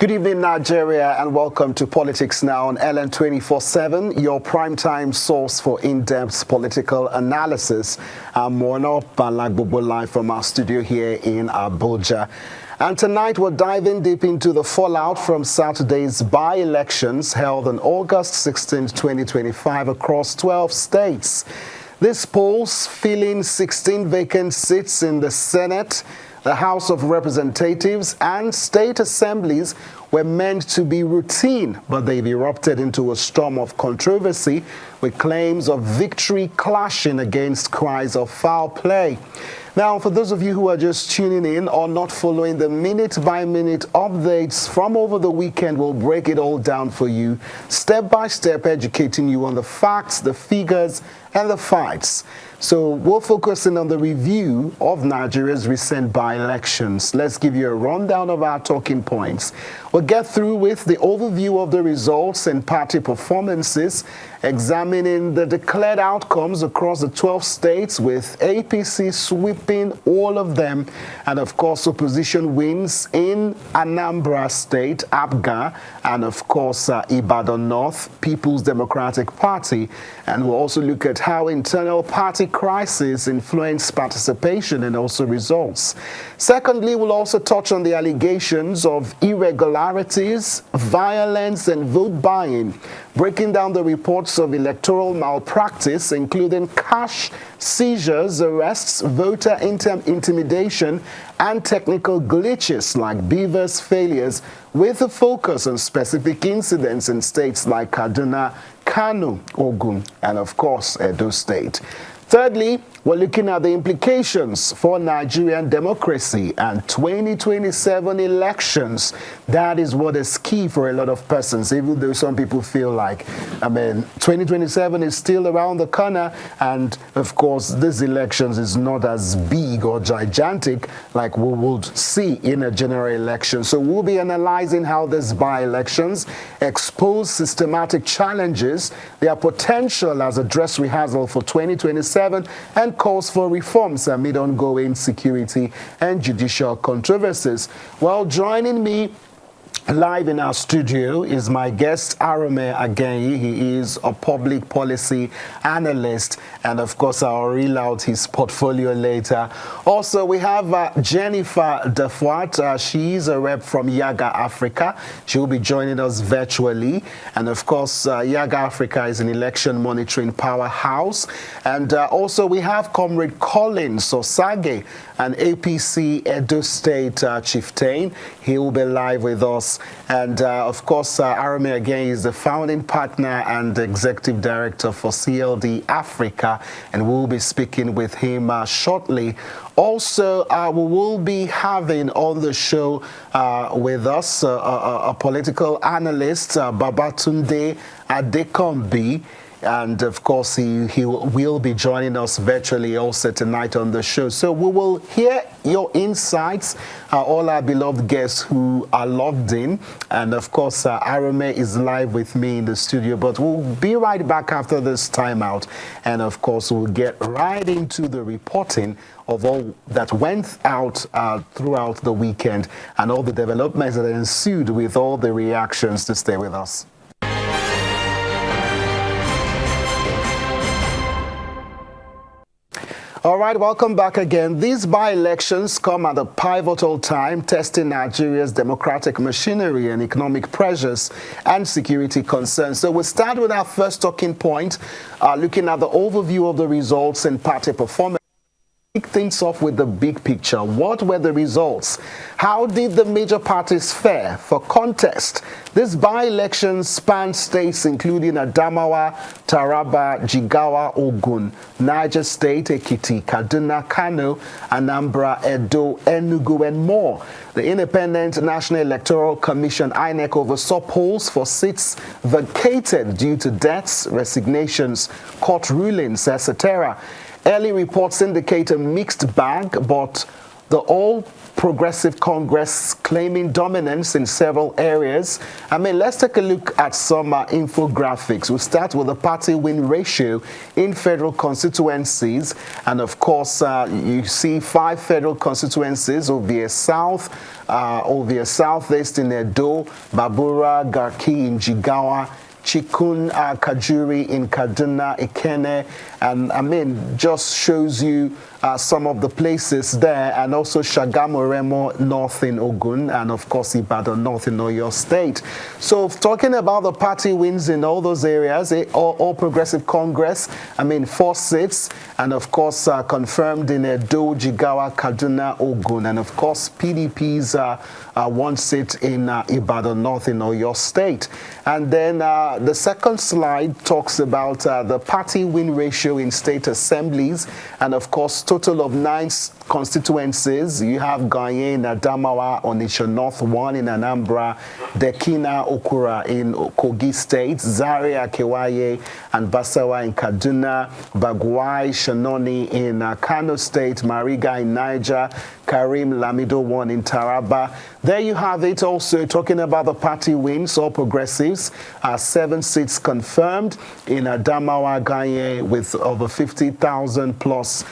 Good evening, Nigeria, and welcome to Politics Now on LN 24/7, your primetime source for in-depth political analysis. I'm Mono Balagbobo live from our studio here in Abuja. And tonight we're diving deep into the fallout from Saturday's by-elections held on August 16, 2025 across 12 states. These polls filling 16 vacant seats in the Senate, the House of Representatives, and state assemblies were meant to be routine, but they've erupted into a storm of controversy with claims of victory clashing against cries of foul play. Now, for those of you who are just tuning in or not following the minute-by-minute updates from over the weekend, we'll break it all down for you, step by step, educating you on the facts, the figures, and the fights. So we're focusing on the review of Nigeria's recent by-elections. Let's give you a rundown of our talking points. We'll get through with the overview of the results and party performances, examining the declared outcomes across the 12 states with APC sweeping all of them, and of course opposition wins in Anambra State, APGA, and of course Ibadan North, People's Democratic Party. And we'll also look at how internal party crisis influence participation and also results. Secondly, we'll also touch on the allegations of irregularities, violence, and vote buying, breaking down the reports of electoral malpractice, including cash seizures, arrests, voter intimidation, and technical glitches like Beaver's failures, with a focus on specific incidents in states like Kaduna, Kano, Ogun, and of course Edo State. Thirdly, we're looking at the implications for Nigerian democracy and 2027 elections. That is what is key for a lot of persons, even though some people feel like, 2027 is still around the corner, and of course, this elections is not as big or gigantic like we would see in a general election. So we'll be analyzing how these by-elections expose systematic challenges, their potential as a dress rehearsal for 2027, and calls for reforms amid ongoing security and judicial controversies. Well, joining me live in our studio is my guest, Arome Agenyi. He is a public policy analyst, and of course I'll reel out his portfolio later. Also, we have Jennifer Dafwat. She's a rep from Yiaga Africa. She will be joining us virtually. And of course, Yiaga Africa is an election monitoring powerhouse. And also we have Comrade Osaghae, an APC Edo State Chieftain. He will be live with us. And of course, Arome again is the founding partner and executive director for CLD Africa, and we'll be speaking with him shortly. Also, we will be having on the show with us a political analyst, Babatunde Adekombi. And of course, he will be joining us virtually also tonight on the show. So we will hear your insights, all our beloved guests who are logged in. And of course, Arome is live with me in the studio, but we'll be right back after this timeout. And of course, we'll get right into the reporting of all that went out throughout the weekend and all the developments that ensued with all the reactions. To stay with us. All right, welcome back again. These by-elections come at a pivotal time, testing Nigeria's democratic machinery and economic pressures and security concerns. So we'll start with our first talking point, looking at the overview of the results and party performance. Kick things off with the big picture. What were the results? How did the major parties fare? For context, this by-election spanned states including Adamawa, Taraba, Jigawa, Ogun, Niger State, Ekiti, Kaduna, Kano, Anambra, Edo, Enugu, and more. The Independent National Electoral Commission, INEC, oversaw polls for seats vacated due to deaths, resignations, court rulings, etc. Early reports indicate a mixed bag, but the All Progressive Congress claiming dominance in several areas. I mean, let's take a look at some infographics. We'll start with the party win ratio in federal constituencies. And of course, you see 5 federal constituencies: Ovia South, Ovia Southeast in Edo, Babura, Garki in Jigawa, Chikun, Kajuri in Kaduna, Ikene, and I mean, just shows you some of the places there, and also Shagamu Remo North in Ogun, and of course Ibadan North in Oyo State. So talking about the party wins in all those areas, all Progressive Congress, I mean 4 seats, and of course confirmed in Edo, Jigawa, Kaduna, Ogun, and of course PDP's 1 seat in Ibadan North in Oyo State. And then the second slide talks about the party win ratio in state assemblies, and of course total of 9 constituencies. You have Ganye, Adamawa, Onitsha North 1 in Anambra, Dekina, Okura in Kogi State, Zaria, Kewaye, and Basawa in Kaduna, Bagwai, Shanoni in Kano State, Mariga in Niger, Karim, Lamido 1 in Taraba. There you have it. Also talking about the party wins, all progressives, 7 seats confirmed in Adamawa, Ganye with over 50,000 plus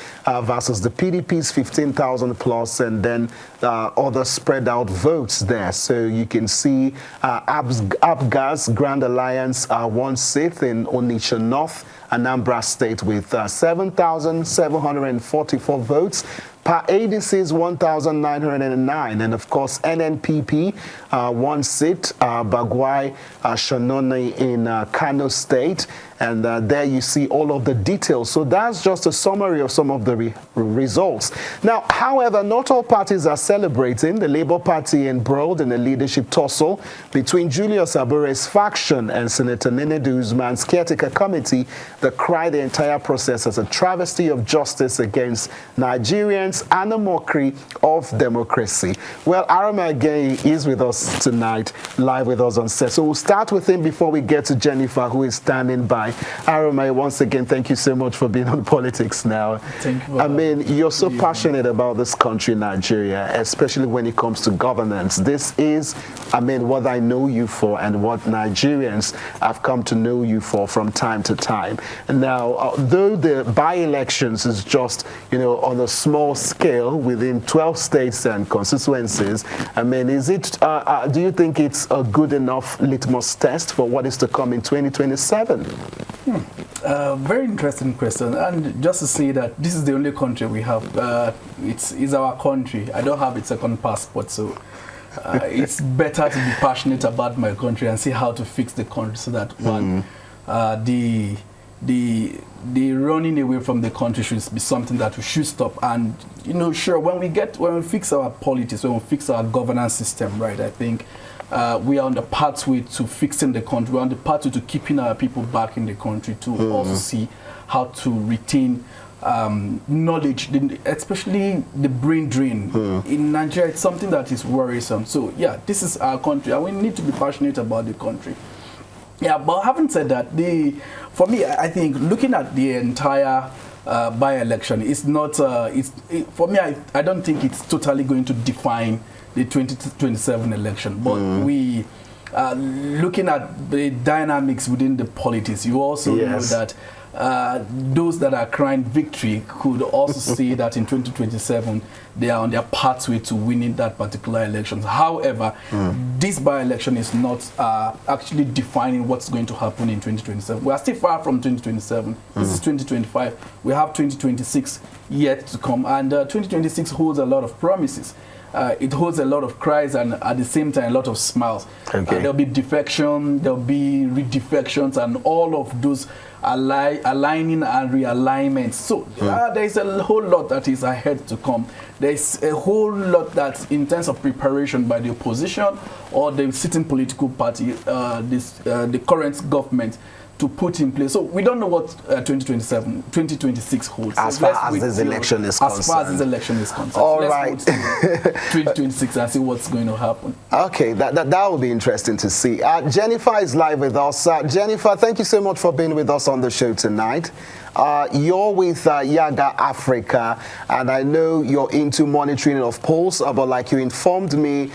versus the PDP's 15,000 plus, and then other spread out votes there. So you can see Abgas Grand Alliance 1 seat in Onitsha North, Anambra State with 7,744 votes. Per ADC is 1,909, and of course NNPP 1 seat, Bagwai, Shanoni in Kano State, and there you see all of the details. So that's just a summary of some of the results. Now, however, not all parties are celebrating. The Labour Party embroiled in a leadership tussle between Julius Abure's faction and Senator Nenedu Usman's caretaker committee that cried the entire process as a travesty of justice against Nigerians and a mockery of democracy. Well, Arome Agenyi is with us tonight, live with us on set. So we'll start with him before we get to Jennifer, who is standing by. Arome, once again, thank you so much for being on Politics Now. Thank you. I mean, you're so passionate about this country, Nigeria, especially when it comes to governance. This is, I mean, what I know you for and what Nigerians have come to know you for from time to time. And now, though the by-elections is just, you know, on a small scale within 12 states and constituencies, I mean, is it, do you think it's a good enough litmus test for what is to come in 2027? Very interesting question. And just to say that this is the only country we have, it's our country. I don't have a second passport, so it's better to be passionate about my country and see how to fix the country so that one, the running away from the country should be something that we should stop. And you know, sure, when we fix our politics, when we fix our governance system, right, I think we are on the pathway to fixing the country. We're on the pathway to keeping our people back in the country, to also see how to retain knowledge, especially the brain drain. In Nigeria, it's something that is worrisome. So yeah, this is our country, and we need to be passionate about the country. Yeah, but having said that, for me, I think looking at the entire by-election, it's not. For me, I don't think it's totally going to define the 2027 election. But we looking at the dynamics within the politics, you also know that those that are crying victory could also see that in 2027 they are on their pathway to winning that particular election. However, this by-election is not actually defining what's going to happen in 2027. We are still far from 2027. This is 2025. We have 2026 yet to come, and 2026 holds a lot of promises. It holds a lot of cries and at the same time a lot of smiles. There'll be defection, there'll be redefections, and all of those aligning and realignments. So there's a whole lot that is ahead to come. There's a whole lot that's in terms of preparation by the opposition or the sitting political party, the current government, to put in place. So we don't know what 2026 holds. As far as this election is concerned. As far as this election is concerned. All so right. Let's go to 2026 and see what's going to happen. Okay, that will be interesting to see. Jennifer is live with us. Jennifer, thank you so much for being with us on the show tonight. You're with Yiaga Africa, and I know you're into monitoring of polls, but like you informed me,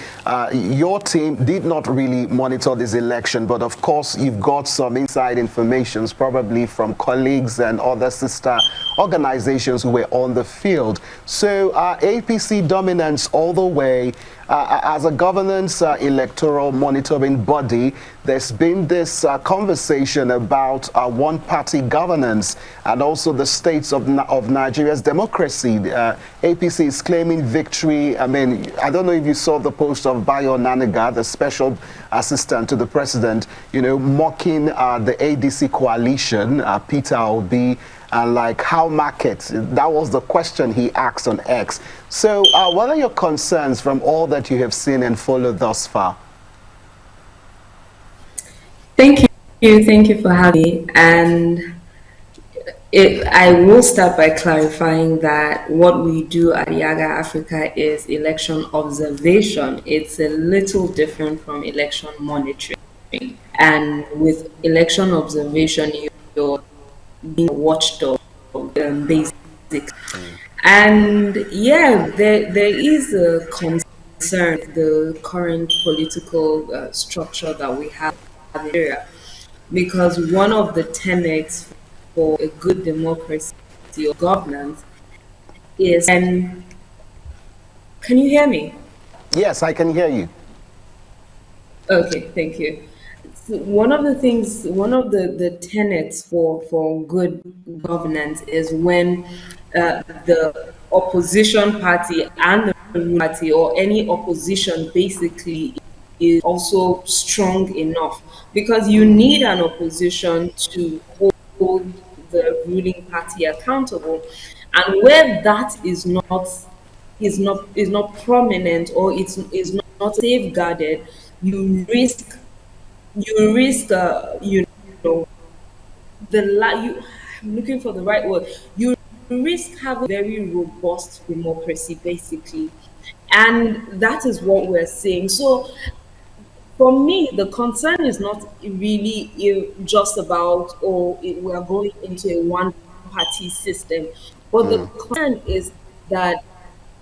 your team did not really monitor this election, but of course you've got some inside information, probably from colleagues and other sister organizations who were on the field. So APC dominance all the way. As a governance electoral monitoring body, there's been this conversation about one-party governance and also the states of Nigeria's democracy. APC is claiming victory. I mean, I don't know if you saw the post of Bayo Naniga, the special assistant to the president, you know, mocking the ADC coalition, Peter Obi, and like how markets, that was the question he asked on X. So what are your concerns from all that you have seen and followed thus far? Thank you for having me. And I will start by clarifying that what we do at Yiaga Africa is election observation. It's a little different from election monitoring. And with election observation, you're being a watchdog, basic. And yeah, there is a concern the current political structure that we have in Nigeria, because one of the tenets for a good democracy or governance is, and can you hear me? Yes, I can hear you. Okay, thank you. One of the tenets for good governance is when the opposition party and the ruling party, or any opposition basically, is also strong enough, because you need an opposition to hold the ruling party accountable, and where that is not prominent, or it's is not safeguarded, you risk you know I'm looking for the right word. You risk having a very robust democracy, basically, and that is what we're seeing. So for me, the concern is not really just about, we are going into a one party system, but the concern is that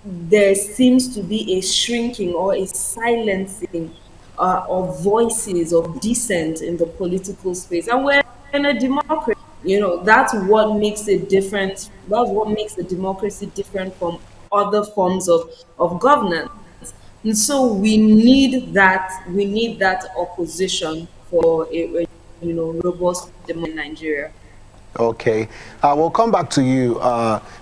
there seems to be a shrinking or a silencing of voices of dissent in the political space. And we're in a democracy. That's what makes it different. That's what makes the democracy different from other forms of governance. And so we need that opposition for a robust democracy in Nigeria. Okay, we'll come back to you,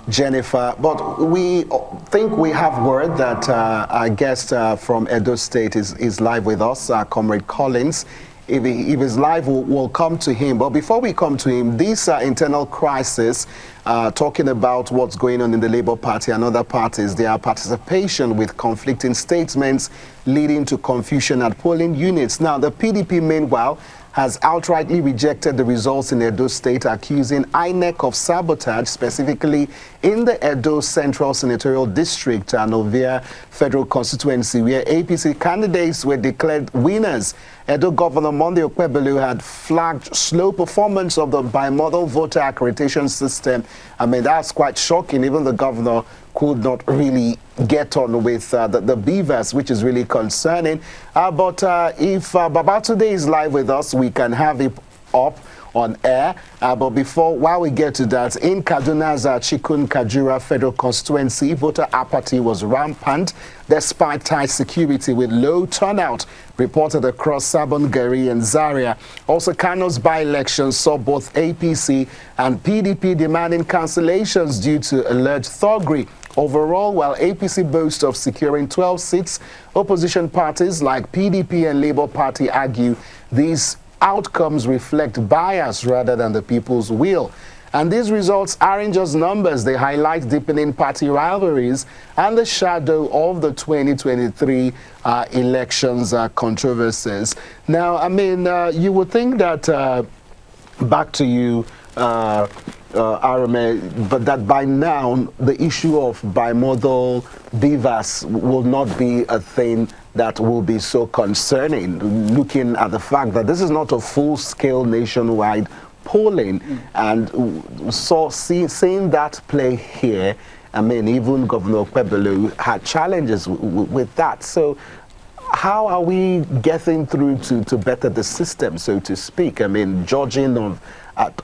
Jennifer, but we think we have word that our guest from Edo State is live with us, Comrade Collins. If he's live, we'll come to him. But before we come to him, this internal crisis, talking about what's going on in the Labour Party and other parties, their participation with conflicting statements leading to confusion at polling units. Now, the PDP, meanwhile, has outrightly rejected the results in Edo State, accusing INEC of sabotage, specifically in the Edo Central Senatorial District, Novia Federal Constituency, where APC candidates were declared winners. Edo Governor Monday Okwebelu had flagged slow performance of the bimodal voter accreditation system. I mean, that's quite shocking. Even the governor could not really get on with the beavers, which is really concerning. But if Babatunde is live with us, we can have it up on air. But while we get to that, in Kaduna's Chikun Kajura Federal Constituency, voter apathy was rampant despite tight security, with low turnout reported across Sabongari and Zaria. Also, Kano's by-elections saw both APC and PDP demanding cancellations due to alleged thuggery. Overall, while APC boasts of securing 12 seats, opposition parties like PDP and Labour Party argue these outcomes reflect bias rather than the people's will. And these results aren't just numbers. They highlight deepening party rivalries and the shadow of the 2023 elections controversies. Now, I mean, you would think that, back to you, Arome, but that by now the issue of bimodal beavers will not be a thing that will be so concerning, looking at the fact that this is not a full-scale nationwide polling, and seeing that play here. I mean, even Governor Kwebelu had challenges with that. So how are we getting through to better the system, so to speak? I mean, judging of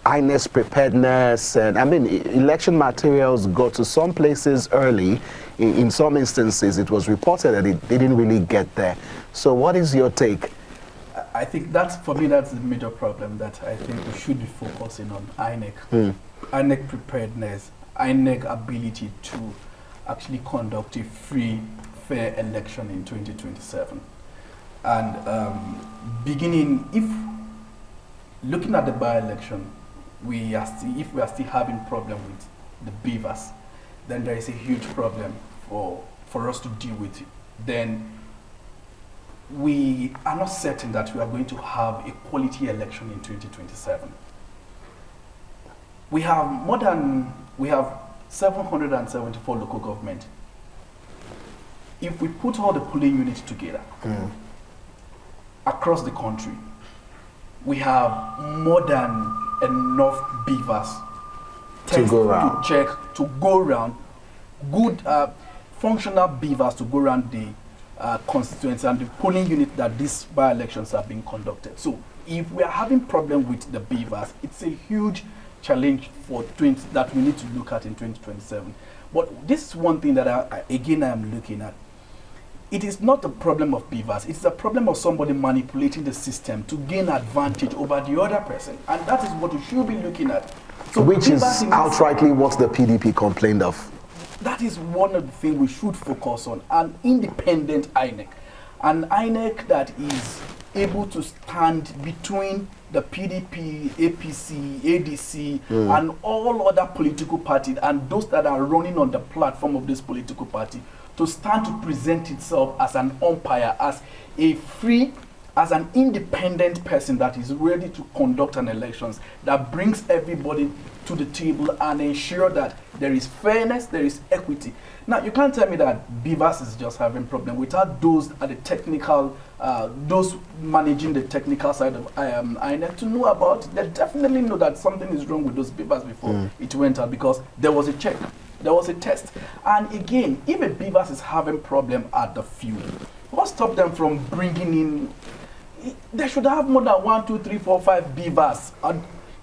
INE's preparedness, and I mean, election materials go to some places early. In some instances, it was reported that it didn't really get there. So what is your take? I think for me, that's the major problem that I think we should be focusing on. INEC. INEC preparedness, INEC ability to actually conduct a free, fair election in 2027. And if looking at the by-election, if we are still having problem with the beavers, then there is a huge problem for us to deal with. Then we are not certain that we are going to have a quality election in 2027. We have 774 local government. If we put all the polling units together across the country, we have more than enough beavers to go around. To go around, good functional beavers to go around the constituency and the polling unit that these by-elections are being conducted. So if we are having problem with the beavers, it's a huge challenge that we need to look at in 2027. But this is one thing that I am looking at. It is not a problem of beavers. It's a problem of somebody manipulating the system to gain advantage over the other person. And that is what we should be looking at. So which is outrightly what the PDP complained of. That is one of the things we should focus on. An independent INEC. An INEC that is able to stand between the PDP, APC, ADC, and all other political parties, and those that are running on the platform of this political party, to stand to present itself as an umpire, as an independent person that is ready to conduct an elections, that brings everybody to the table and ensure that there is fairness, there is equity. Now, you can't tell me that Beavers is just having problem without those at the technical, those managing the technical side of INEC to know about it. They definitely know that something is wrong with those Beavers before it went out, because there was a check. There was a test. And again, if a Beavers is having problem at the field, what stops them from bringing in? They should have more than 1, 2, 3, 4, 5 Beavers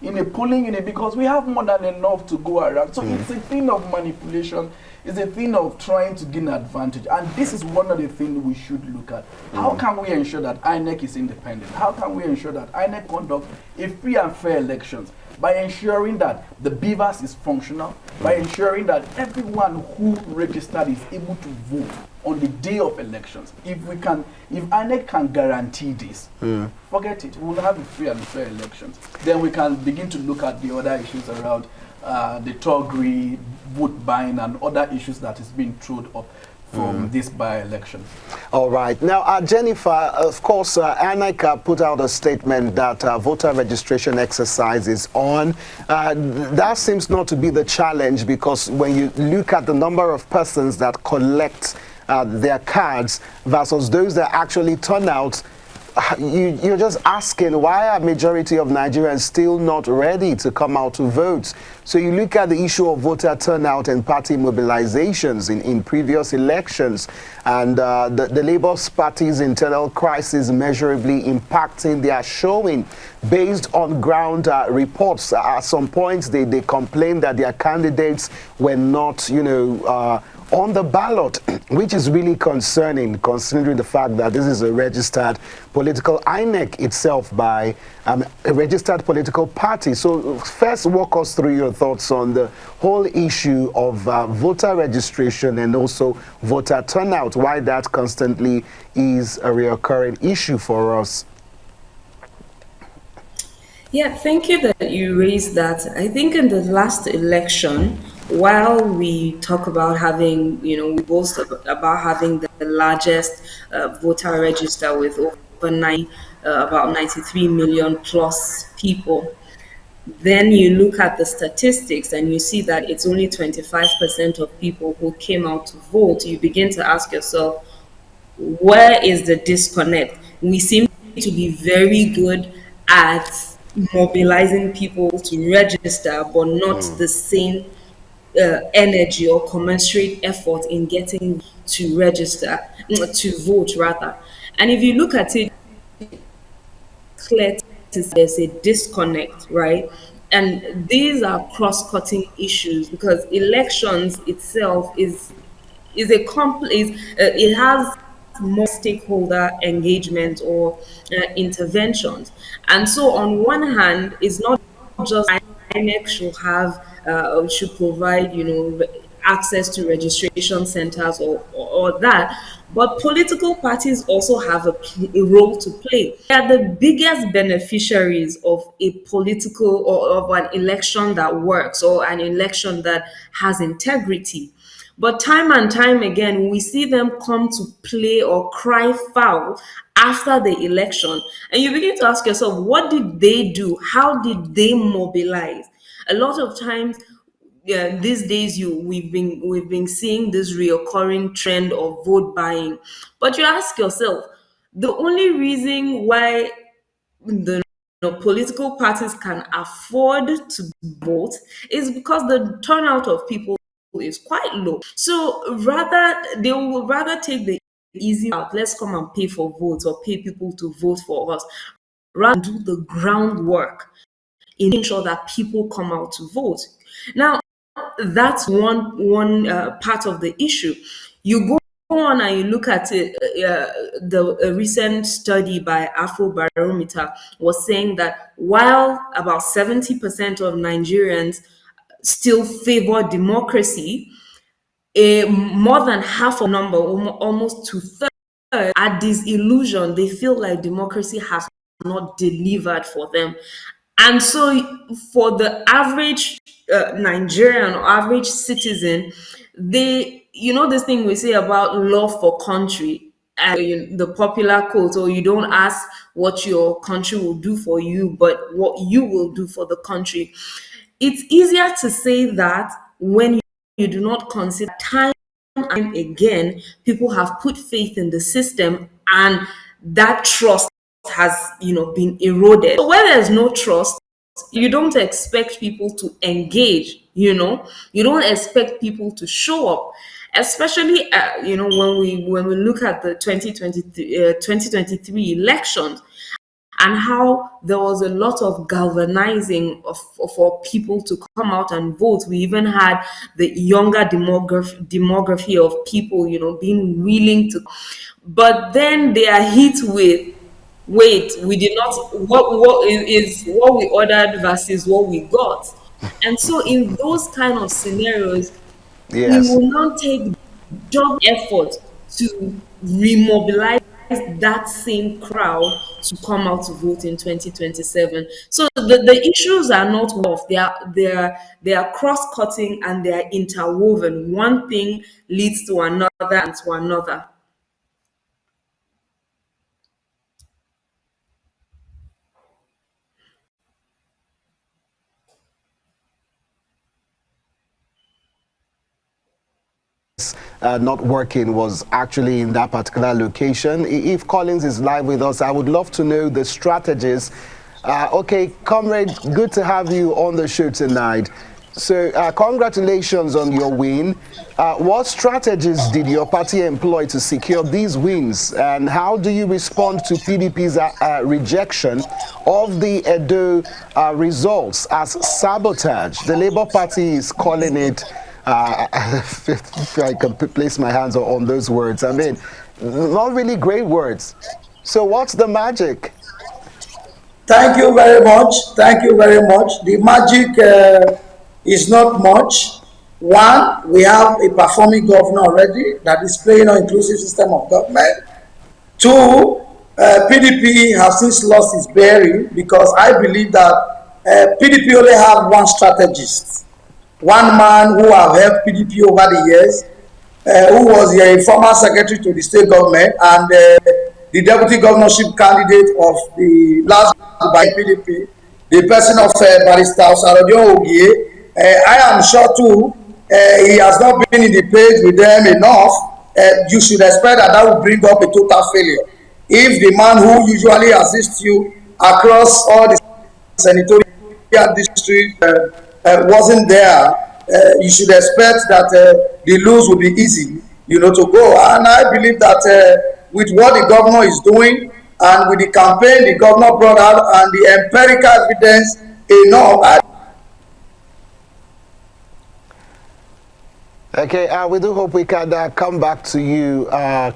in a polling unit, because we have more than enough to go around. So it's a thing of manipulation. It's a thing of trying to gain advantage. And this is one of the things we should look at. How can we ensure that INEC is independent? How can we ensure that INEC conducts a free and fair elections? By ensuring that the Beavers is functional, by ensuring that everyone who registered is able to vote on the day of elections. If INEC can guarantee this, forget it. We'll have a free and fair elections. Then we can begin to look at the other issues around the Togri, vote buying, and other issues that is being thrown up from this by-election. All right. Now, Jennifer, of course, INEC put out a statement that voter registration exercise is on. That seems not to be the challenge, because when you look at the number of persons that collect their cards versus those that actually turn out, you're just asking, why are majority of Nigerians still not ready to come out to vote? So you look at the issue of voter turnout and party mobilizations in previous elections, and the Labour Party's internal crisis measurably impacting their showing. Based on ground reports, at some points they complained that their candidates were not, on the ballot, which is really concerning, considering the fact that this is a registered political INEC itself by a registered political party. So first, walk us through your thoughts on the whole issue of voter registration and also voter turnout, why that constantly is a recurring issue for us. Yeah, thank you that you raised that. I think in the last election, while we talk about having, we boast about having the largest voter register with over about 93 million plus people, then you look at the statistics and you see that it's only 25% of people who came out to vote. You begin to ask yourself, where is the disconnect? We seem to be very good at mobilizing people to register, but not the same energy or commensurate effort in getting to register, to vote rather. And if you look at it, clear there's a disconnect, right? And these are cross-cutting issues because elections itself is a complex. It has more stakeholder engagement or interventions, and so on one hand, it's not just INEC should provide, access to registration centers or that, but political parties also have a role to play. They are the biggest beneficiaries of a political or of an election that works or an election that has integrity. But time and time again, we see them come to play or cry foul after the election. And you begin to ask yourself, what did they do? How did they mobilize? A lot of times, yeah, these days we've been seeing this reoccurring trend of vote buying. But you ask yourself, the only reason why the political parties can afford to vote is because the turnout of people is quite low. So they will rather take the easy route. Let's come and pay for votes or pay people to vote for us, rather than do the groundwork in making sure that people come out to vote. Now, that's one part of the issue. You go on and you look at it. A recent study by Afrobarometer was saying that while about 70% of Nigerians still favor democracy, more than half a number, almost two-thirds, are disillusioned. They feel like democracy has not delivered for them. And so, for the average Nigerian or average citizen, this thing we say about love for country, the popular quote, or you don't ask what your country will do for you, but what you will do for the country. It's easier to say that when you do not consider time and again, people have put faith in the system and that trust has, been eroded. So where there's no trust, you don't expect people to engage, you don't expect people to show up, especially, when we look at the 2023 elections and how there was a lot of galvanizing for people to come out and vote. We even had the younger demography of people, being willing to. But then they are hit with, wait, we did not, what is what we ordered versus what we got. And so in those kind of scenarios, we Yes. will now take job effort to remobilize that same crowd to come out to vote in 2027. So the issues are not off. They are cross-cutting and they are interwoven. One thing leads to another and to another. Not working was actually in that particular location. If Collins is live with us, I would love to know the strategies. Okay, Comrade, good to have you on the show tonight. So congratulations on your win. What strategies did your party employ to secure these wins? And how do you respond to PDP's rejection of the Edo results as sabotage? The Labour Party is calling it, if I can place my hands on those words, I mean, not really great words. So what's the magic? Thank you very much. Thank you very much. The magic is not much. One, we have a performing governor already that is playing an inclusive system of government. Two, PDP has since lost its bearing because I believe that PDP only have one strategist, one man who have helped PDP over the years, who was a former secretary to the state government and the deputy governorship candidate of the last by PDP, the person of Barrister Osaghae. I am sure too, he has not been in the page with them enough. You should expect that will bring up a total failure. If the man who usually assists you across all the senatorial district wasn't there, you should expect that the lose will be easy, to go. And I believe that with what the governor is doing and with the campaign the governor brought out and the empirical evidence enough. Okay, we do hope we can come back to you,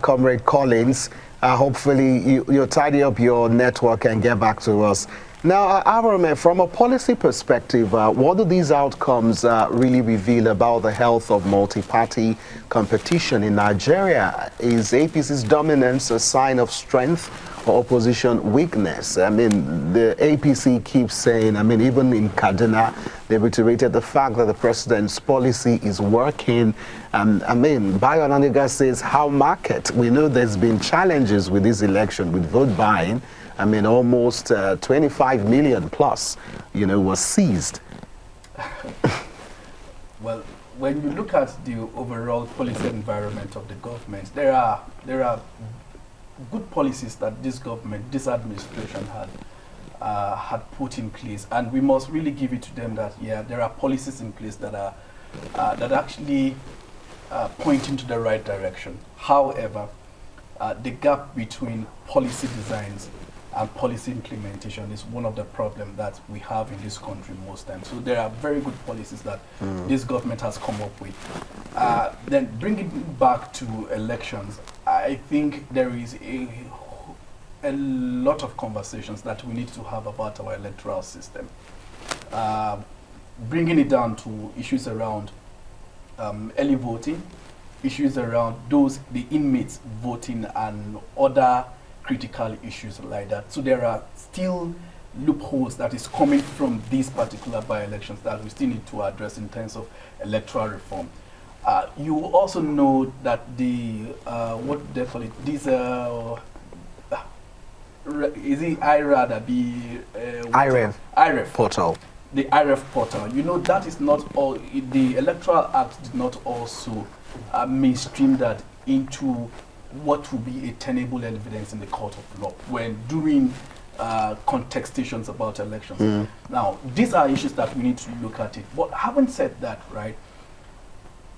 Comrade Collins. Hopefully you'll tidy up your network and get back to us. Now, Arome, from a policy perspective, what do these outcomes really reveal about the health of multi-party competition in Nigeria? Is APC's dominance a sign of strength or opposition weakness? I mean, the APC keeps saying, I mean, even in Kaduna, they reiterated the fact that the president's policy is working. I mean, Bayo Ananiga says, how market? We know there's been challenges with this election, with vote buying. I mean, almost 25 million plus, was seized. Well, when you look at the overall policy environment of the government, there are good policies that this government, this administration had put in place, and we must really give it to them that there are policies in place that are actually pointing to the right direction. However, the gap between policy designs and policy implementation is one of the problems that we have in this country most times. So there are very good policies that this government has come up with. Then bringing it back to elections, I think there is a lot of conversations that we need to have about our electoral system. Bringing it down to issues around early voting, issues around the inmates voting and other critical issues like that. So there are still loopholes that is coming from these particular by-elections that we still need to address in terms of electoral reform. You also know that what do they call it? These is it IREF portal. The IREF portal. That is not all. The Electoral Act did not also mainstream that into what will be a tenable evidence in the court of law when doing contestations about elections. Now, these are issues that we need to look at it. But having said that, right,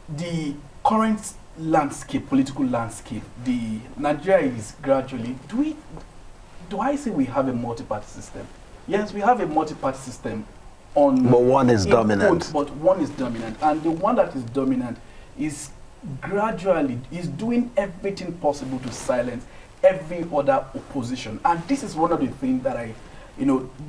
the current landscape, political landscape, Nigeria is gradually, do I say we have a multi-party system? Yes, we have a multi-party system but one is dominant. But one is dominant, and the one that is dominant is gradually doing everything possible to silence every other opposition. And this is one of the things that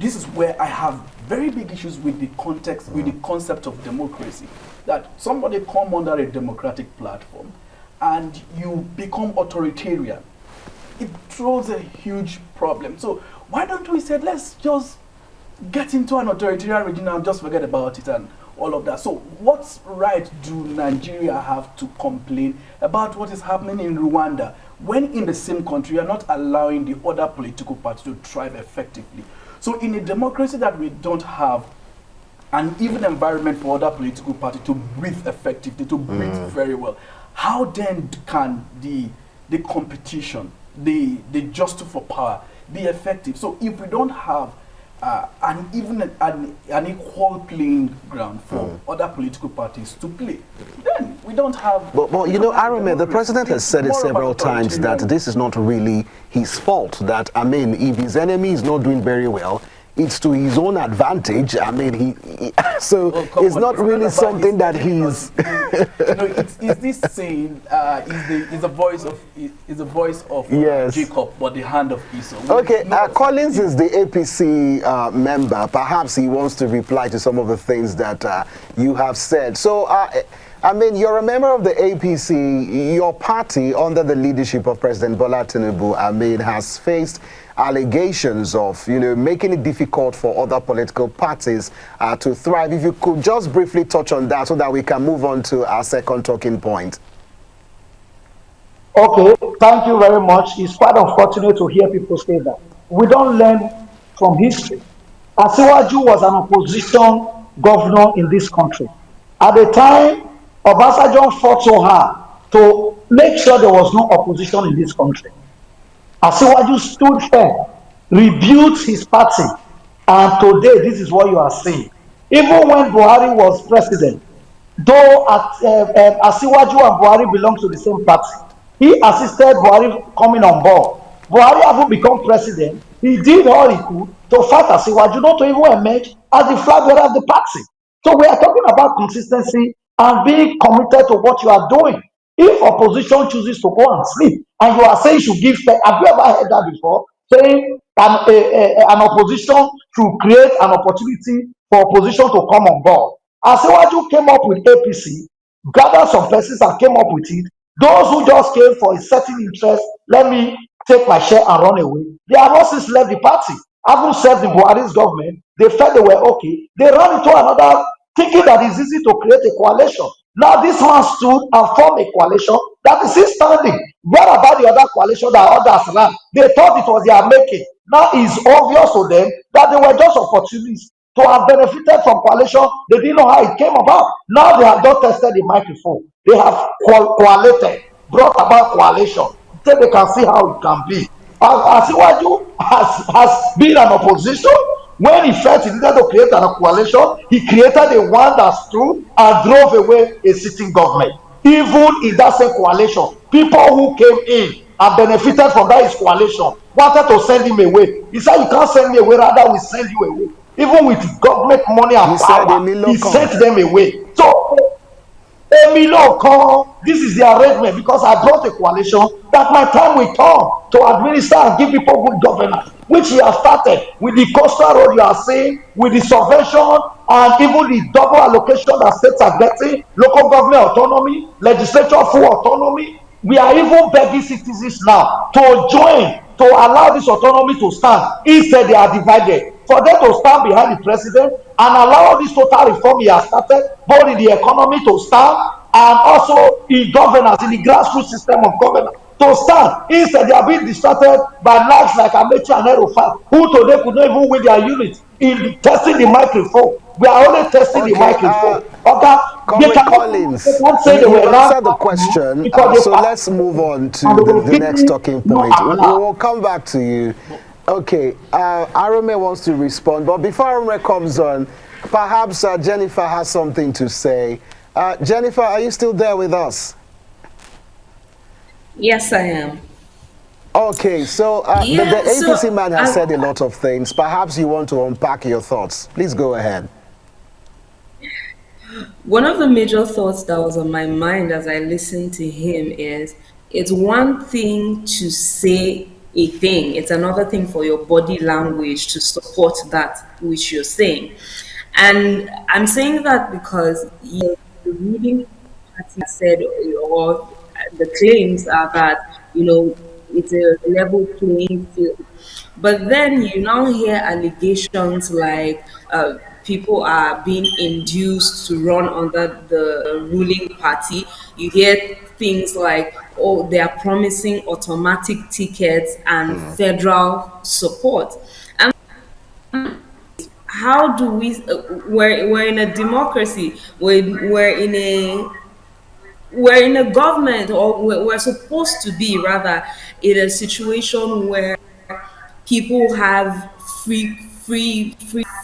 this is where I have very big issues with the context, with the concept of democracy. That somebody come under a democratic platform and you become authoritarian. It throws a huge problem. So why don't we say, let's just get into an authoritarian regime and just forget about it and all of that. So what right do Nigeria have to complain about what is happening in Rwanda when in the same country you are not allowing the other political parties to thrive effectively? So in a democracy that we don't have an even environment for other political parties to breathe effectively, to breathe very well, how then can the competition, the justice for power be effective? So if we don't have an equal playing ground for other political parties to play, then we don't have. But Arome, the president has said it several times that this is not really his fault. That if his enemy is not doing very well, it's to his own advantage. It's not really something that he's. Is this saying is the voice of yes. Jacob, but the hand of Esau? Okay, Collins is the APC member. Perhaps he wants to reply to some of the things that you have said. So, you're a member of the APC. Your party, under the leadership of President Bola Tinubu, has faced allegations of, making it difficult for other political parties to thrive. If you could just briefly touch on that so that we can move on to our second talking point. Okay, thank you very much. It's quite unfortunate to hear people say that. We don't learn from history. Asiwaju was an opposition governor in this country. At the time, Obasanjo fought so hard to make sure there was no opposition in this country. Asiwaju stood firm, rebuked his party, And today, this is what you are seeing. Even when Buhari was president, though Asiwaju and Buhari belong to the same party, he assisted Buhari coming on board. Buhari having become president, he did all he could to fight Asiwaju, not to even emerge as the flag bearer of the party. So we are talking about consistency and being committed to what you are doing. If opposition chooses to go and sleep, and you are saying you should give, have you ever heard that before? Saying an opposition should create an opportunity for opposition to come on board. Asiwaju came up with APC, gathered some persons and came up with it. Those who just came for a certain interest, let me take my share and run away. They have not since left the party. Having served the Buhari's government, they felt they were okay. They ran into another, thinking that it's easy to create a coalition. Now this man stood and formed a coalition that is still standing. What about the other coalition that others ran? They thought it was their making. Now it's obvious to them that they were just opportunists to have benefited from coalition. They didn't know how it came about. Now they have not tested the microphone. They have coalited, brought about coalition. So they can see how it can be. Asiwaju has been an opposition. When he felt he needed to create a coalition, he created a one that stood and drove away a sitting government. Even in that same coalition, people who came in and benefited from that his coalition wanted to send him away. He said, "You can't send me away, rather we send you away." Even with government money and power, he sent them away. So this is the arrangement, because I brought a coalition that my time will come to administer and give people good governance, which he has started with the coastal road you are seeing, with the subvention and even the double allocation that states are getting, local government autonomy, legislature full autonomy. We are even begging citizens now to join, to allow this autonomy to stand. Instead, they are divided. For them to stand behind the president and allow this total reform he has started, both in the economy to stand and also in governance, in the grassroots system of governance to stand. Instead, they are being distracted by lags like Amechi and Erufat, who today could not even win their unit in testing the microphone. We are only testing the microphone. Okay, Comrade Collins, you answered the question, so let's move on to the next talking point. We will come back to you. Okay, Arome wants to respond, but before Arome comes on, perhaps Jennifer has something to say. Jennifer, are you still there with us? Yes, I am. Okay, so the APC man has said a lot of things. Perhaps you want to unpack your thoughts. Please go ahead. One of the major thoughts that was on my mind as I listened to him is, it's one thing to say a thing, it's another thing for your body language to support that which you're saying. And I'm saying that because the ruling party said, or the claims are that, it's a level playing field. But then you now hear allegations like people are being induced to run under the ruling party. You hear things like, oh, they are promising automatic tickets and federal support. And how do we? We're in a democracy. We're in a government, or we're supposed to be rather in a situation where people have free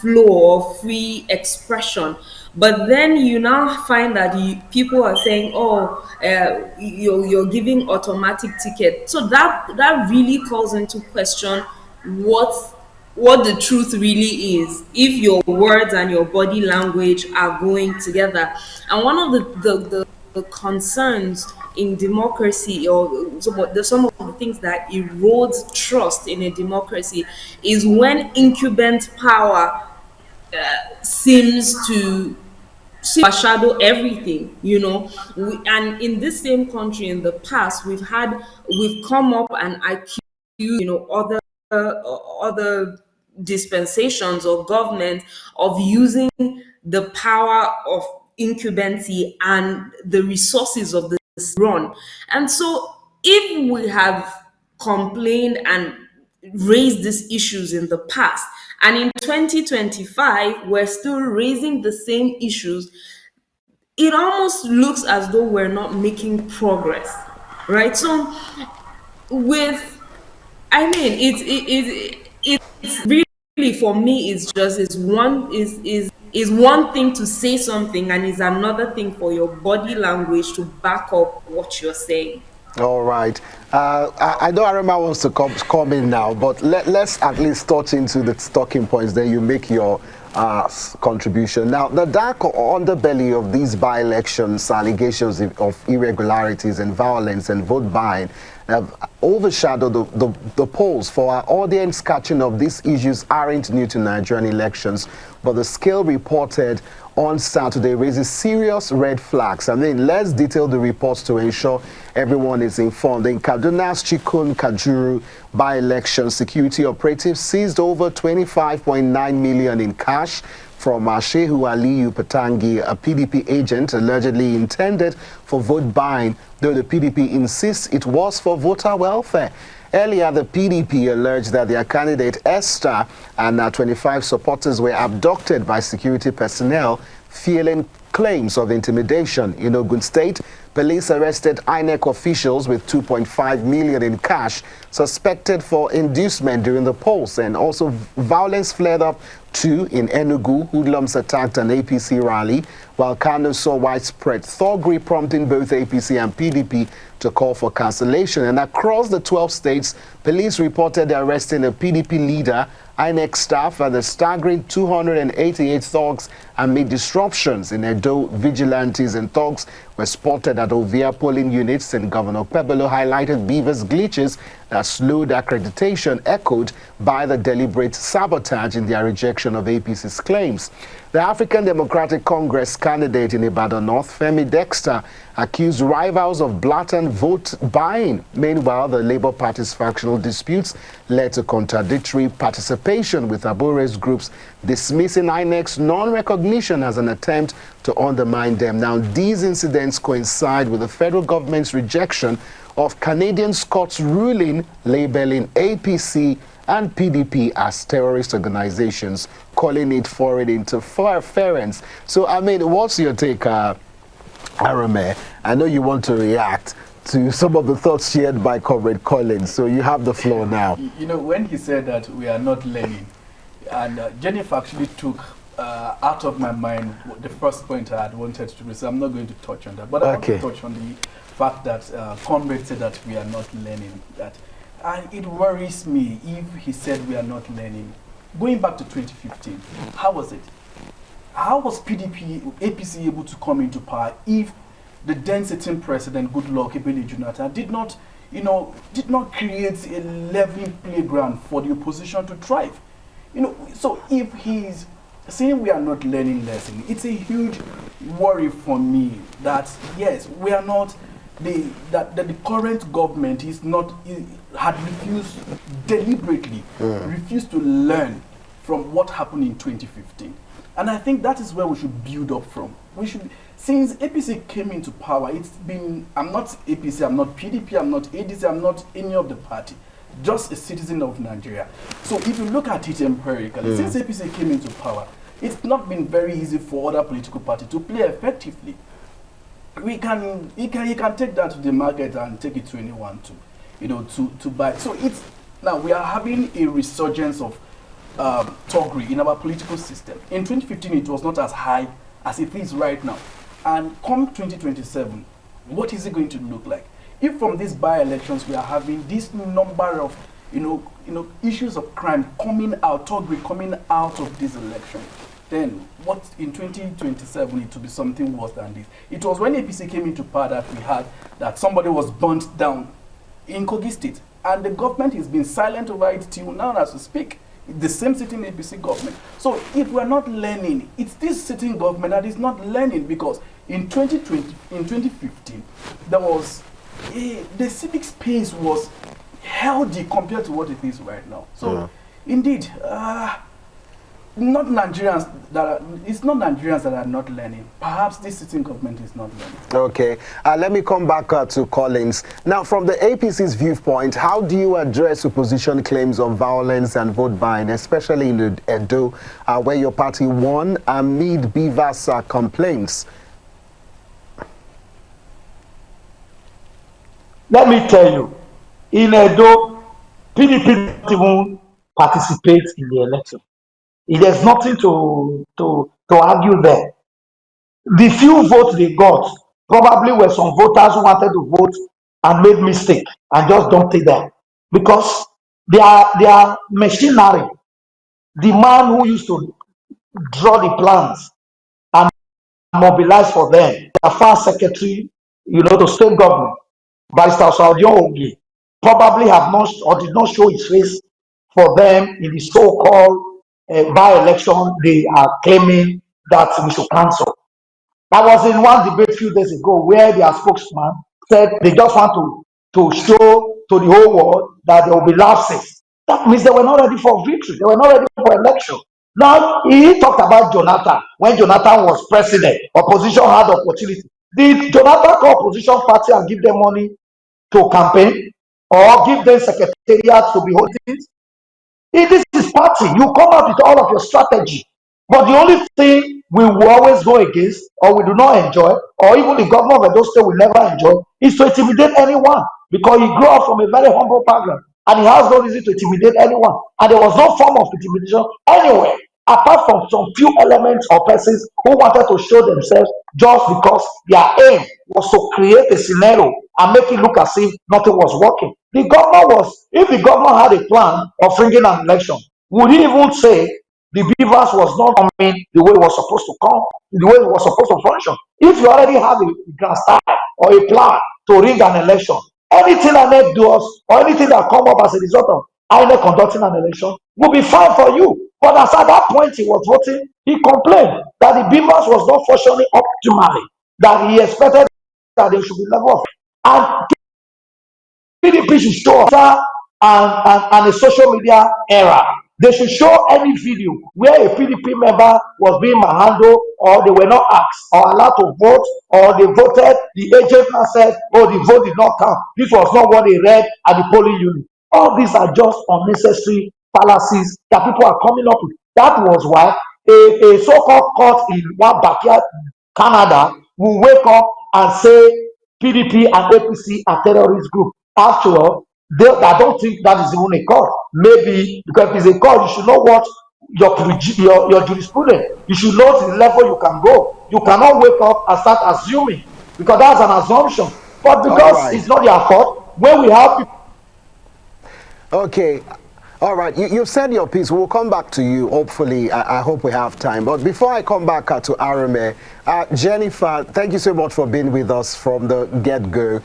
flow or free expression. But then you now find that people are saying, oh, you're giving automatic ticket. So that really calls into question what the truth really is, if your words and your body language are going together. And one of the concerns in democracy, or some of the things that erodes trust in a democracy, is when incumbent power seems to overshadow everything. And in this same country, in the past, we've come up and accused other dispensations or government of using the power of incumbency and the resources of the run. And so if we have complained and raised these issues in the past, and in 2025 we're still raising the same issues, it almost looks as though we're not making progress, right? So with, I mean, it's really for me is one thing to say something and is another thing for your body language to back up what you're saying. All right. I know Aroma wants to come in now, but let's at least touch into the talking points. Then you make your contribution. Now, the dark underbelly of these by-elections, allegations of irregularities and violence and vote buying have overshadowed the polls. For our audience, catching up, these issues aren't new to Nigerian elections, but the scale reported on Saturday raises serious red flags. I mean, let's detail the reports to ensure everyone is informed. In Kaduna's Chikun Kajuru by-election, security operatives seized over 25.9 million in cash from Shehu Aliyu Patangi, a PDP agent allegedly intended for vote buying, though the PDP insists it was for voter welfare. Earlier, the PDP alleged that their candidate Esther and 25 supporters were abducted by security personnel, feeling claims of intimidation. In Ogun State, police arrested INEC officials with 2.5 million in cash, suspected for inducement during the polls, and also violence flared up too in Enugu. Hoodlums attacked an APC rally, while Kano saw widespread thuggery, prompting both APC and PDP to call for cancellation. And across the 12 states, police reported arresting a PDP leader, INEC staff, and a staggering 288 thugs amid disruptions in Edo. Vigilantes and thugs were spotted at Ovia polling units, and Governor Pebelo highlighted Beaver's glitches that slowed accreditation, echoed by the deliberate sabotage in their rejection of APC's claims. The African Democratic Congress candidate in Ibadan North, Femi Dexter, accused rivals of blatant vote buying. Meanwhile, the Labour Party's factional disputes led to contradictory participation, with Abore's groups dismissing INEC's non-recognition as an attempt to undermine them. Now, these incidents coincide with the federal government's rejection of Canadian court's ruling labeling APC and PDP as terrorist organizations, calling it foreign interference. So, I mean, what's your take, Arome? I know you want to react to some of the thoughts shared by Comrade Collins, so you have the floor now. You know, when he said that we are not learning, and Jennifer actually took out of my mind the first point I had wanted to raise. I'm not going to touch on that, but I want to touch on the fact that Comrade said that we are not learning that. And it worries me if he said we are not learning. Going back to 2015, how was it? How was APC able to come into power if the then sitting president, Goodluck Ebele Jonathan, did not create a leveling playground for the opposition to thrive? So if he's saying we are not learning lessons, it's a huge worry for me that yes, we are not. That the current government had refused deliberately, refused to learn from what happened in 2015. And I think that is where we should build up from. Since APC came into power, it's been, I'm not APC, I'm not PDP, I'm not ADC, I'm not any of the party, just a citizen of Nigeria. So if you look at it empirically, since APC came into power, it's not been very easy for other political parties to play effectively. You can take that to the market and take it to anyone to buy. So now we are having a resurgence of thuggery in our political system. In 2015, it was not as high as it is right now. And come 2027, what is it going to look like? If from these by-elections we are having this number of issues of crime coming out, thuggery coming out of this election, then what in 2027 it will be something worse than this. It was when APC came into power that we had that somebody was burnt down in Kogi State, and the government has been silent over it till now as we speak. The same sitting APC government. So if we're not learning, it's this sitting government that is not learning, because in 2015, there was the civic space was healthy compared to what it is right now. So indeed, it's not Nigerians that are not learning. Perhaps this sitting government is not learning. Okay. Let me come back to Collins. Now, from the APC's viewpoint, how do you address opposition claims of violence and vote buying, especially in Edo, where your party won amid Beaver's complaints? Let me tell you, in Edo, PDP didn't even participate in the election. There's nothing to argue there. The few votes they got probably were some voters who wanted to vote and made mistake and just dumped it there because their machinery, the man who used to draw the plans and mobilize for them, the first secretary, to state government, Barrister Osaghae probably have not or did not show his face for them in the so-called by-election they are claiming that we should cancel. I was in one debate a few days ago where their spokesman said they just want to show to the whole world that there will be lapses. That means they were not ready for victory. They were not ready for election. Now, he talked about Jonathan. When Jonathan was president, opposition had opportunity. Did Jonathan call opposition party and give them money to campaign or give them secretariat to be holding? If this is party, you come out with all of your strategy. But the only thing we will always go against, or we do not enjoy, or even the governor of Edo State will never enjoy, is to intimidate anyone. Because he grew up from a very humble background, and he has no reason to intimidate anyone. And there was no form of intimidation anywhere, apart from some few elements or persons who wanted to show themselves just because their aim was to create a scenario and make it look as if nothing was working. If the governor had a plan of bringing an election, would he even say the beavers was not coming the way it was supposed to come, the way it was supposed to function? If you already have a grand style or a plan to ring an election, anything that INEC does or anything that come up as a result of INEC conducting an election will be fine for you. But as at that point he was voting, he complained that the beavers was not functioning optimally, that he expected that they should be level of. And PDP should show and a social media era. They should show any video where a PDP member was being manhandled or they were not asked or allowed to vote or they voted. The agent now said, oh, the vote did not count. This was not what they read at the polling unit. All these are just unnecessary fallacies that people are coming up with. That was why a so-called court in one backyard, Canada, will wake up and say PDP and APC are terrorist group. After all, I don't think that is even a court. Maybe because if it's a court, you should know what your jurisprudence. You should know the level you can go. You cannot wake up and start assuming because that's an assumption. But because it's not their fault, when we have people. Okay. All right, you said your piece. We'll come back to you, hopefully. I hope we have time. But before I come back to Arome, Jennifer, thank you so much for being with us from the get-go.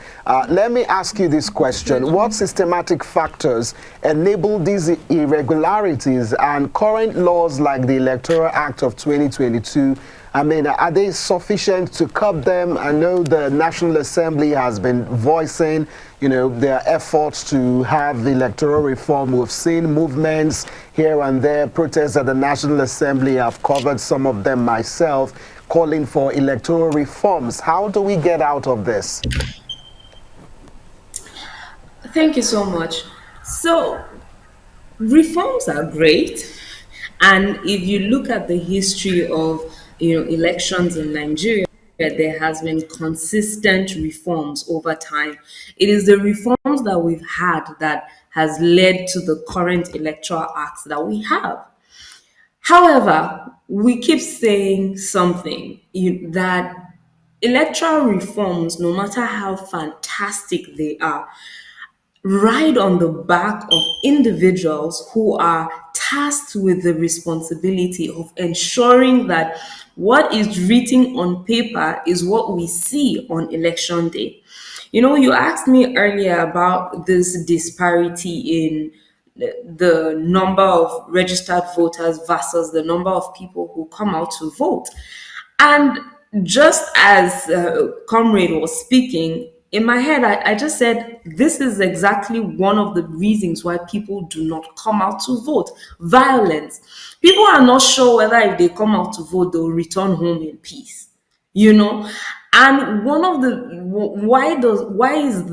Let me ask you this question. What systematic factors enable these irregularities and current laws like the Electoral Act of 2022? I mean, are they sufficient to curb them? I know the National Assembly has been voicing, their efforts to have electoral reform. We've seen movements here and there, protests at the National Assembly. I've covered some of them myself, calling for electoral reforms. How do we get out of this? Thank you so much. So, reforms are great. And if you look at the history of elections in Nigeria, there has been consistent reforms over time. It is the reforms that we've had that has led to the current electoral acts that we have. However, we keep saying something that electoral reforms, no matter how fantastic they are, ride on the back of individuals who are tasked with the responsibility of ensuring that what is written on paper is what we see on election day. You asked me earlier about this disparity in the number of registered voters versus the number of people who come out to vote. And just as Comrade was speaking, in my head, I just said, this is exactly one of the reasons why people do not come out to vote. Violence. People are not sure whether if they come out to vote, they'll return home in peace. And one of the, why is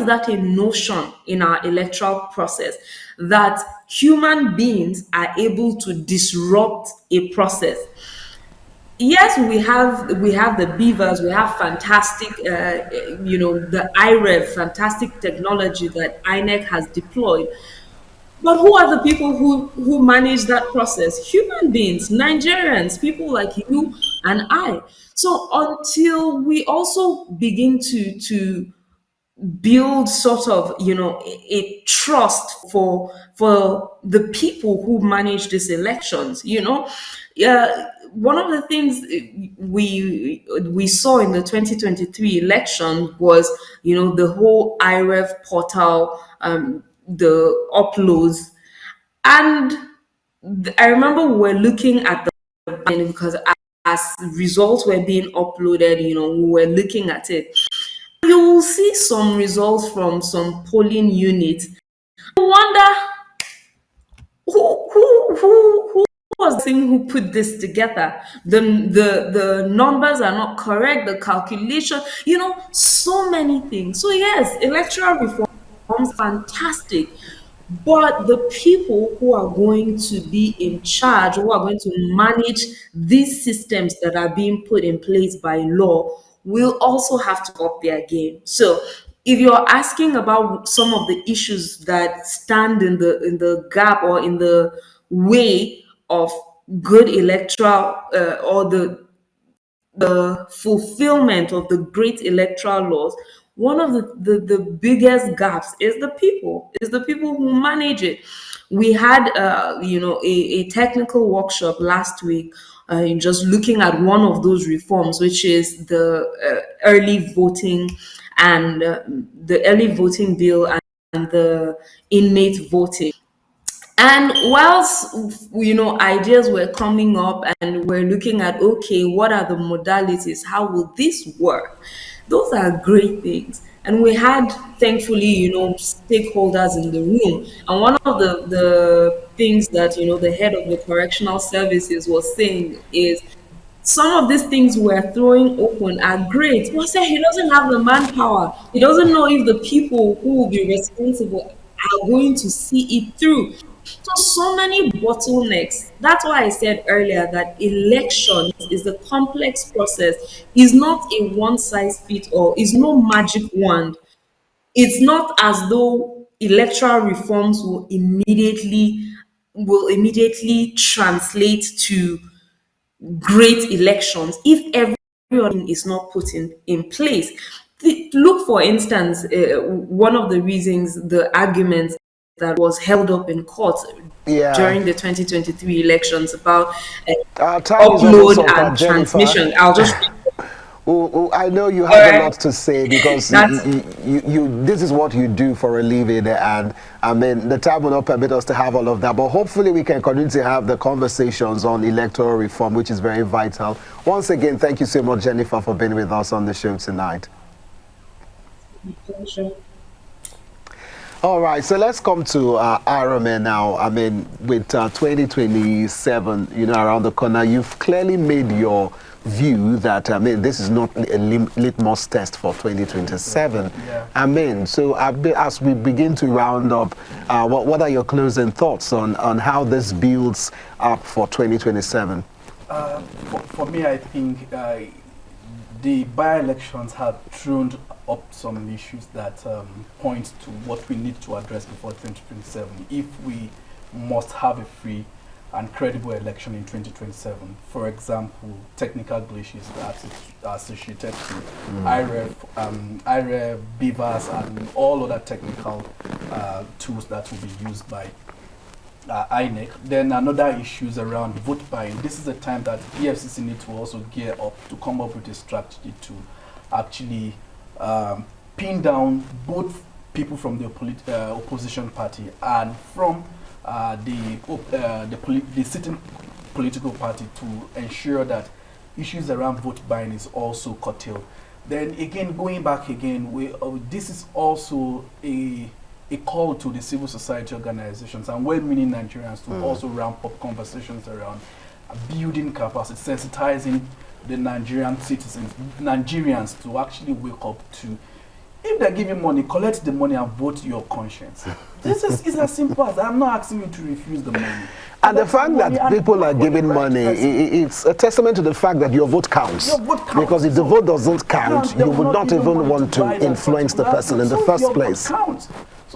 that a notion in our electoral process that human beings are able to disrupt a process? Yes, we have the beavers, we have fantastic, the IREV, fantastic technology that INEC has deployed. But who are the people who manage that process? Human beings, Nigerians, people like you and I. So until we also begin to build sort of, a trust for the people who manage these elections, one of the things we saw in the 2023 election was, the whole IREF portal, the uploads. And I remember we were looking at the because as results were being uploaded, we were looking at it. You will see some results from some polling units. I wonder who was the thing who put this together. The numbers are not correct, the calculation, so many things. So yes, electoral reforms fantastic. But the people who are going to be in charge, who are going to manage these systems that are being put in place by law, will also have to up their game. So, if you're asking about some of the issues that stand in the gap or in the way of good electoral or the fulfillment of the great electoral laws, one of the biggest gaps is the people who manage it. We had a technical workshop last week, just looking at one of those reforms, which is the early voting and the early voting bill and the inmate voting. And whilst ideas were coming up and we're looking at, okay, what are the modalities? How will this work? Those are great things. And we had, thankfully, stakeholders in the room. And one of the things that the head of the correctional services was saying is, some of these things we're throwing open are great. But say he doesn't have the manpower. He doesn't know if the people who will be responsible are going to see it through. So many bottlenecks. That's why I said earlier that elections is a complex process. It's not a one size fits all. It's no magic wand. It's not as though electoral reforms will immediately translate to great elections if everyone is not put in place. Look, for instance, one of the reasons, the argument that was held up in court Yeah. during the 2023 elections about Time is almost upload up, and Jennifer. transmission. I'll just I know you have a uh, lot to say because that's this is what you do for a living, and I mean the time will not permit us to have all of that. But hopefully we can continue to have the conversations on electoral reform, which is very vital. Once again, thank you so much, Jennifer, for being with us on the show tonight. All right, so let's come to Arome now. I mean, with 2027, around the corner, you've clearly made your view that, I mean, this is not a litmus test for 2027. Yeah. I mean, so as we begin to round up, what are your closing thoughts on how this builds up for 2027? For me, I think the by-elections have thrown up some issues that point to what we need to address before 2027 if we must have a free and credible election in 2027. For example, technical glitches that are associated to IREF, beavers, and all other technical tools that will be used by INEC. Then another issues around vote buying. This is the time that EFCC needs to also gear up to come up with a strategy to actually pin down both people from the opposition party and from the sitting political party to ensure that issues around vote buying is also curtailed. Then again, going back again, this is also a call to the civil society organizations and well-meaning Nigerians to also ramp up conversations around building capacity, sensitizing the Nigerian citizens, Nigerians to actually wake up to, if they're giving money, collect the money and vote your conscience. This is as simple as I'm not asking you to refuse the money. And the fact that people are giving money, it's a testament to the fact that your vote counts. Your vote counts. Because if the vote doesn't count, you would not even want to influence the person in the first place.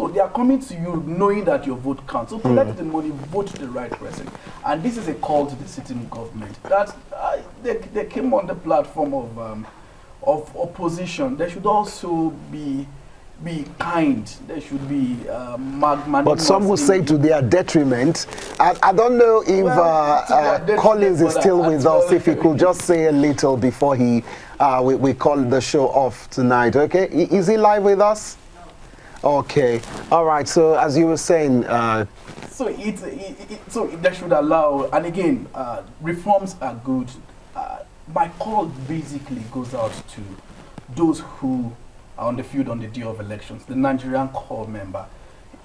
So they are coming to you knowing that your vote counts. So collect the money, vote the right person. And this is a call to the sitting government that they came on the platform of opposition. They should also be kind. They should be magnanimous. But some will say to their detriment. I don't know if Collins is still with us. If he could just say a little before we call the show off tonight. Okay, is he live with us? Okay, all right. So as you were saying, so so they should allow. And again, reforms are good. My call basically goes out to those who on the field on the day of elections, the Nigerian core member.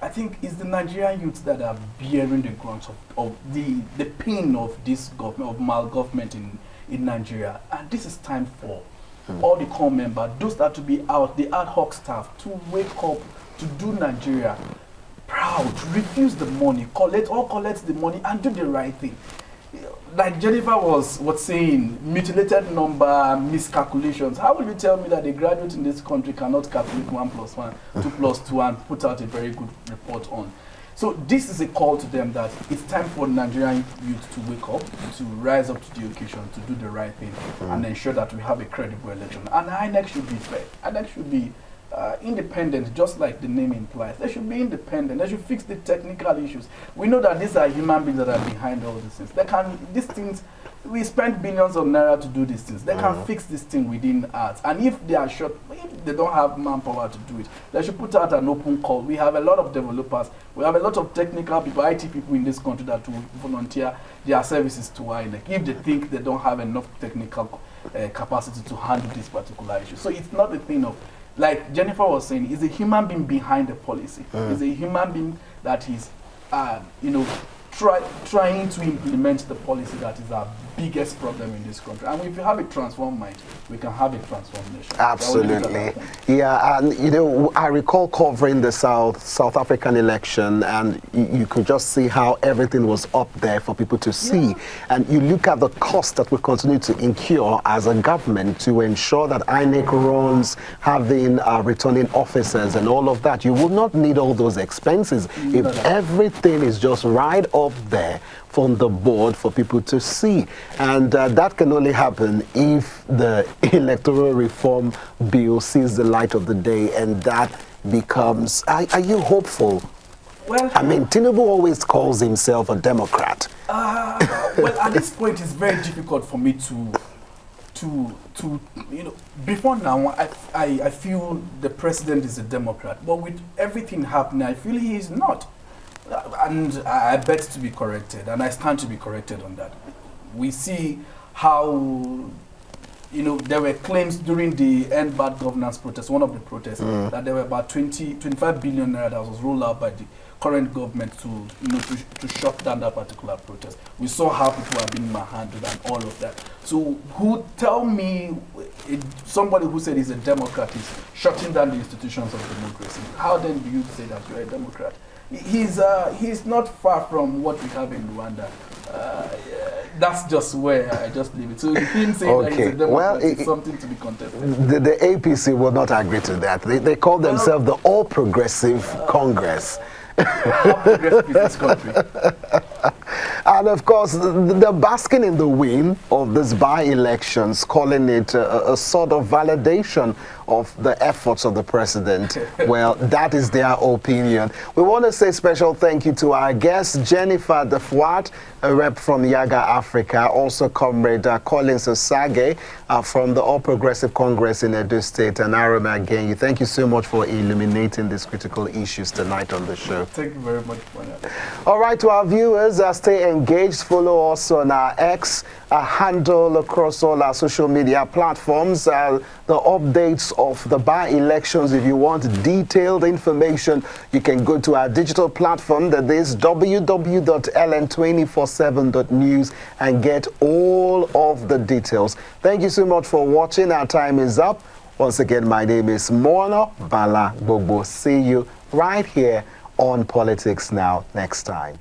I think it's the Nigerian youths that are bearing the grunt of the pain of this government, of mal-government in Nigeria. And this is time for all the core members, those that to be out, the ad hoc staff, to wake up, to do Nigeria proud, refuse the money, collect the money and do the right thing. Like Jennifer was saying, mutilated number, miscalculations. How will you tell me that a graduate in this country cannot calculate 1 + 1, 2 + 2, and put out a very good report on? So this is a call to them that it's time for Nigerian youth to wake up, to rise up to the occasion, to do the right thing, and ensure that we have a credible election. And INEC should be fair. INEC should be independent, just like the name implies. They should be independent. They should fix the technical issues. We know that these are human beings that are behind all these things. These things, we spend billions of naira to do these things. They can fix this thing within hours. And if they are short, if they don't have manpower to do it, they should put out an open call. We have a lot of developers. We have a lot of technical people, IT people in this country that will volunteer their services to INEC if they think they don't have enough technical capacity to handle this particular issue. So it's not a thing of, like Jennifer was saying, is a human being behind the policy. Is a human being that is, trying to implement the policy that is our biggest problem in this country. And if you have a transformed mind, we can have a transformed nation. Absolutely. Yeah, and I recall covering the South African election, and you could just see how everything was up there for people to see. Yeah. And you look at the cost that we continue to incur as a government to ensure that INEC runs, having returning officers and all of that. You would not need all those expenses if everything is just right up there from the board for people to see. And that can only happen if the electoral reform bill sees the light of the day, and that becomes, are you hopeful? Well, I mean, Tinubu always calls himself a Democrat. Well, at this point, it's very difficult for me to before now, I feel the president is a Democrat, but with everything happening, I feel he is not. And I bet to be corrected, and I stand to be corrected on that. We see how, there were claims during the End Bad Governance protest, one of the protests, that there were about 25 billion naira that was rolled out by the current government to shut down that particular protest. We saw how people are being manhandled and all of that. So tell me, somebody who said he's a Democrat is shutting down the institutions of democracy. How then do you say that you're a Democrat? He's not far from what we have in Rwanda. That's just where I just leave it. So him saying that he's a Democrat is something to be contested. The APC will not agree to that. They call themselves the All Progressive Congress. All progressive in this country. And of course, they're basking in the wind of these by-elections, calling it a sort of validation of the efforts of the president. Well, that is their opinion. We want to say special thank you to our guest, Jennifer Dafwat, a rep from Yiaga, Africa, also Comrade Collins Osaghae from the All Progressive Congress in Edo State, and Arome Agenyi. Thank you so much for illuminating these critical issues tonight on the show. Thank you very much for that. All right, to our viewers, stay engaged. Follow us on our X handle across all our social media platforms. The updates of the by-elections. If you want detailed information, you can go to our digital platform, that is www.ln247.news, and get all of the details. Thank you so much for watching. Our time is up. Once again, my name is Mono Bala Bobo. See you right here on Politics Now next time.